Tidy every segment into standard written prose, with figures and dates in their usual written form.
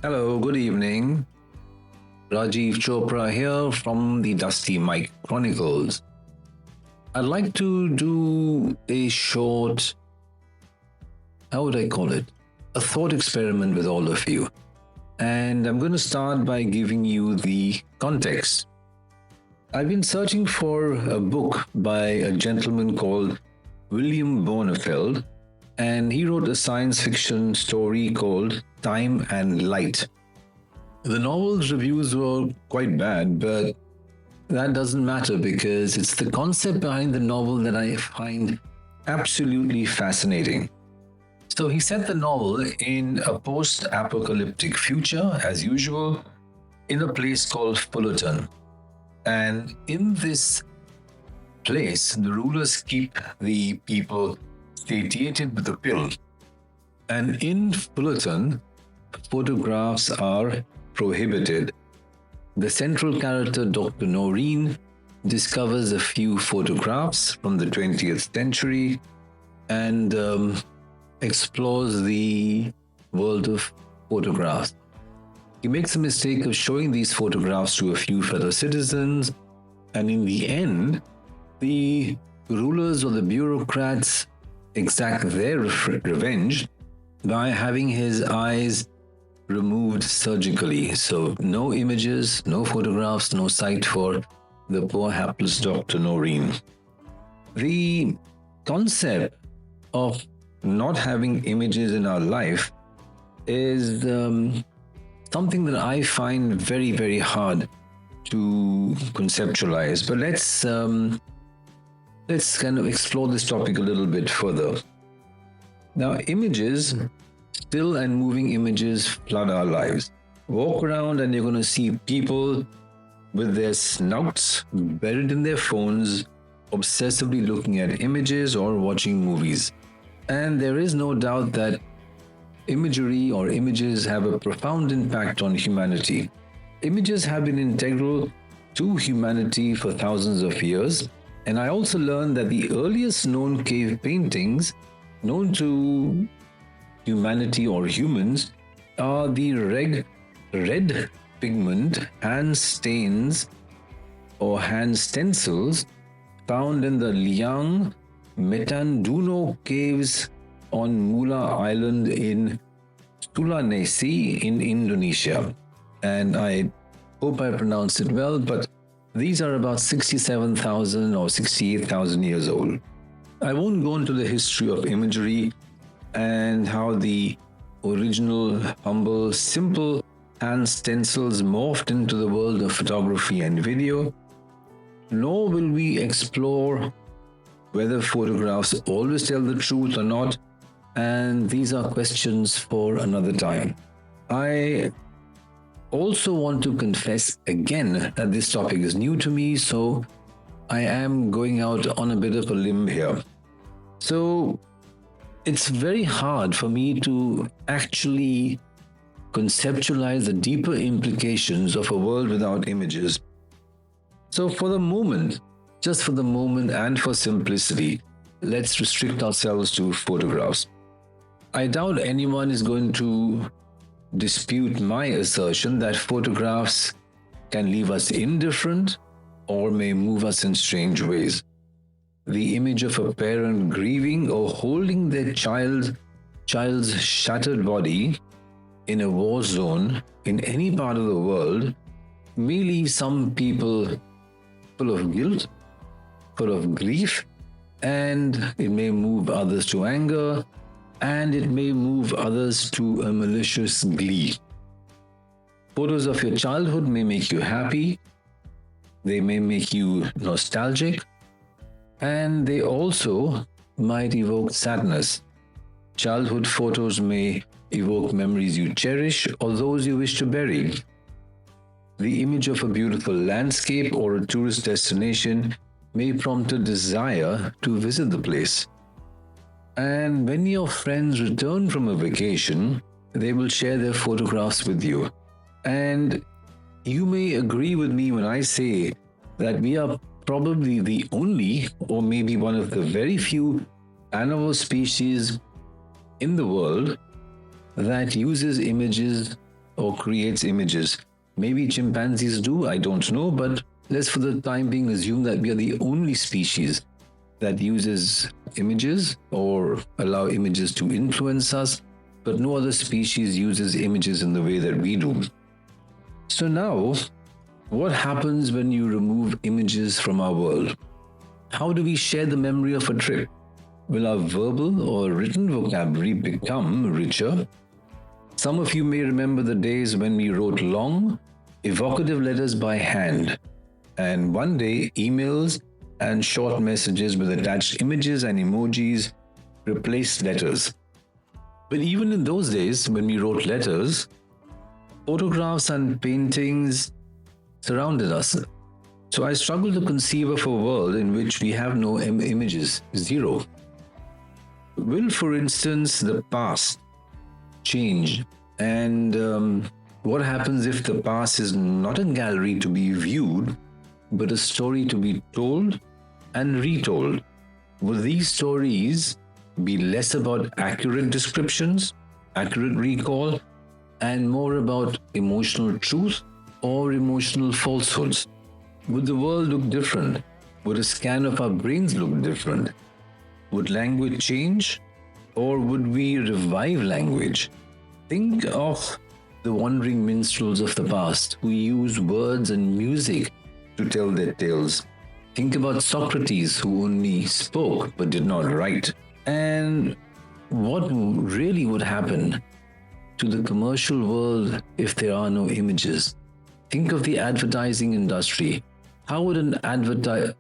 Hello, good evening. Rajiv Chopra here from the Dusty Mike Chronicles. I'd like to do a short, how would I call it? A thought experiment with all of you. And I'm going to start by giving you the context. I've been searching for a book by a gentleman called William Bonefeld, and he wrote a science fiction story called Time and Light. The novel's reviews were quite bad, but that doesn't matter because it's the concept behind the novel that I find absolutely fascinating. So he set the novel in a post-apocalyptic future, as usual, in a place called Fullerton. And in this place, the rulers keep the people satiated with a pill. And in Fullerton, photographs are prohibited. The central character, Dr. Noreen, discovers a few photographs from the 20th century and explores the world of photographs. He makes the mistake of showing these photographs to a few fellow citizens, and in the end, the rulers or the bureaucrats exact their revenge by having his eyes removed surgically. So no images, no photographs, no sight for the poor hapless Dr. Noreen. The concept of not having images in our life is something that I find very, very hard to conceptualize. But let's kind of explore this topic a little bit further. Now, images, still and moving images, flood our lives. Walk around and you're going to see people with their snouts buried in their phones, obsessively looking at images or watching movies. And there is no doubt that imagery or images have a profound impact on humanity. Images have been integral to humanity for thousands of years. And I also learned that the earliest known cave paintings known to humanity or humans are the red pigment hand stains or hand stencils found in the Liang Metanduno caves on Mula Island in Sulawesi in Indonesia. And I hope I pronounced it well, but these are about 67,000 or 68,000 years old. I won't go into the history of imagery and how the original, humble, simple hand stencils morphed into the world of photography and video, nor will we explore whether photographs always tell the truth or not, and these are questions for another time. I also want to confess again that this topic is new to me, so I am going out on a bit of a limb here. So it's very hard for me to actually conceptualize the deeper implications of a world without images. So for the moment, just for the moment and for simplicity, let's restrict ourselves to photographs. I doubt anyone is going to dispute my assertion that photographs can leave us indifferent or may move us in strange ways. The image of a parent grieving or holding their child's shattered body in a war zone in any part of the world may leave some people full of guilt, full of grief, and it may move others to anger, and it may move others to a malicious glee. Photos of your childhood may make you happy, they may make you nostalgic, and they also might evoke sadness. Childhood photos may evoke memories you cherish or those you wish to bury. The image of a beautiful landscape or a tourist destination may prompt a desire to visit the place. And when your friends return from a vacation, they will share their photographs with you. And you may agree with me when I say that we are probably the only, or maybe one of the very few animal species in the world that uses images or creates images. Maybe chimpanzees do, I don't know, but let's for the time being assume that we are the only species that uses images or allow images to influence us, but no other species uses images in the way that we do. So now, what happens when you remove images from our world? How do we share the memory of a trip? Will our verbal or written vocabulary become richer? Some of you may remember the days when we wrote long, evocative letters by hand, and one day emails and short messages with attached images and emojis replaced letters. But even in those days, when we wrote letters, photographs and paintings surrounded us. So I struggle to conceive of a world in which we have no images, zero. Will, for instance, the past change? And what happens if the past is not a gallery to be viewed, but a story to be told and retold? Will these stories be less about accurate descriptions, accurate recall, and more about emotional truth or emotional falsehoods? Would the world look different? Would a scan of our brains look different? Would language change, or would we revive language? Think of the wandering minstrels of the past who used words and music to tell their tales. Think about Socrates, who only spoke but did not write. And what really would happen to the commercial world if there are no images? Think of the advertising industry. How would an advertising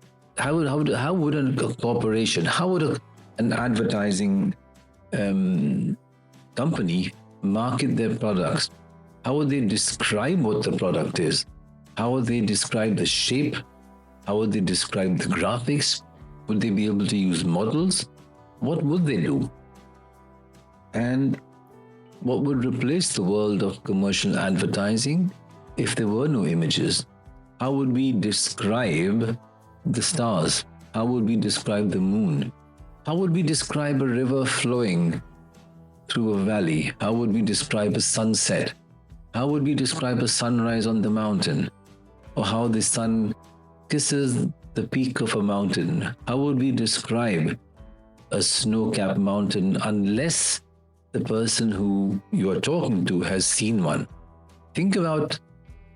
company market their products? How would they describe what the product is? How would they describe the shape? How would they describe the graphics? Would they be able to use models? What would they do? And what would replace the world of commercial advertising if there were no images? How would we describe the stars? How would we describe the moon? How would we describe a river flowing through a valley? How would we describe a sunset? How would we describe a sunrise on the mountain? Or how the sun kisses the peak of a mountain? How would we describe a snow-capped mountain unless the person who you are talking to has seen one? Think about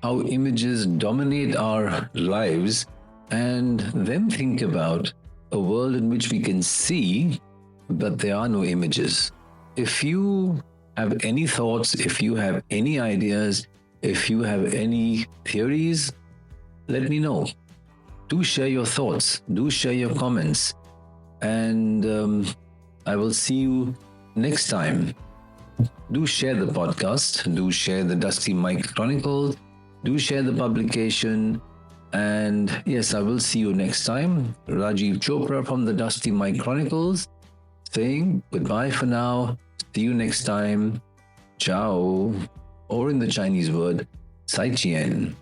how images dominate our lives, and then think about a world in which we can see, but there are no images. If you have any thoughts, if you have any ideas, if you have any theories, let me know. Do share your thoughts, do share your comments, and I will see you next time. Do share the podcast, do share the Dusty Mike Chronicles, do share the publication, and yes, I will see you next time. Rajiv Chopra from the Dusty Mike Chronicles saying goodbye for now. See you next time. Ciao. Or in the Chinese word, Sai Chien.